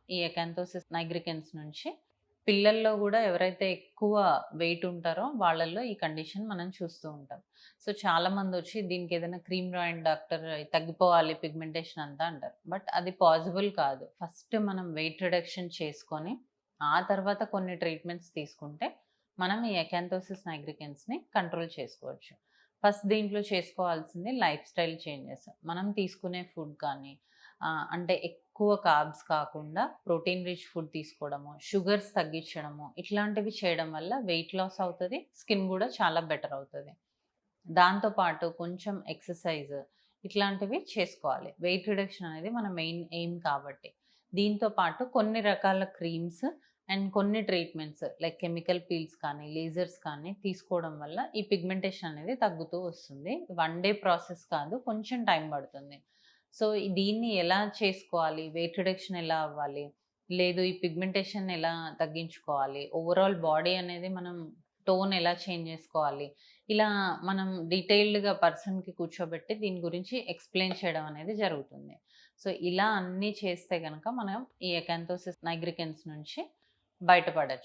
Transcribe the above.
ఈ acanthosis nigricans నుంచి పిల్లల్లో గూడా ఎవరైతే ఎక్కువ వెయిట్ ఉంటారో వాళ్ళల్లో ఈ కండిషన్ మనం చూస్తూ ఉంటాం. సో, చాలామందొచ్చి దీనికేదైనా క్రీమ్ రాయండి డాక్టర్ తగ్గిపోవాలి పిగ్మెంటేషన్ అంతా అంటారు. బట్ అది పాసిబుల్ కాదు. ఫస్ట్ మనం వెయిట్ రిడక్షన్ చేసుకొని, ఆ తర్వాత కొన్ని ట్రీట్మెంట్స్ తీసుకుంటే మనం ఈ ఎకాంతోసిస్ నైగ్రికెన్స్‌ని కంట్రోల్ చేసుకోవచ్చు. ఫస్ట్ దీంట్లో చేసుకోవాల్సింది లైఫ్ స్టైల్ చేంజెస్. మనం తీసుకునే ఫుడ్ కానీ అంటే ఎక్కువ కార్బ్స్ కాకుండా ప్రోటీన్ రిచ్ ఫుడ్ తీసుకోవడము, షుగర్స్ తగ్గించడము, ఇట్లాంటివి చేయడం వల్ల వెయిట్ లాస్ అవుతది. స్కిన్ గూడా చాలా బెటర్ అవుతది. దాంతో పాటు కొంచెం ఎక్సర్సైజ్ ఇట్లాంటివి చేసుకోవాలి. వెయిట్ రిడక్షన్ అనేది మన మెయిన్ ఎయిమ్ కాబట్టి. దీంతో పాటు కొన్ని రకాల క్రీమ్స్ అండ్ కొన్ని ట్రీట్మెంట్స్ లైక్ కెమికల్ పీల్స్ కానీ, లేజర్స్ కానీ తీసుకోవడం వల్ల ఈ పిగ్మెంటేషన్ అనేది తగ్గుతూ వస్తుంది. వన్ డే ప్రాసెస్ కాదు. కొంచెం టైం పడుతుంది. సో, దీన్ని ఎలా చేసుకోవాలి? వెయిట్ రిడక్షన్ ఎలా అవ్వాలి? లేదు ఈ పిగ్మెంటేషన్ ఎలా తగ్గించుకోవాలి? ఓవరాల్ బాడీ అనేది మనం టోన్ ఎలా చేంజ్ చేసుకోవాలి? ఇలా మనం డీటెయిల్డ్‌గా పర్సన్‌కి కూర్చోబెట్టి దీని గురించి ఎక్స్‌ప్లెయిన్ చేయడం అనేది జరుగుతుంది. సో, ఇలా అన్నీ చేస్తే గనక మనం ఈ ఎకాంతోసిస్ నైగ్రికెన్స్ నుంచి బయటపడొచ్చు.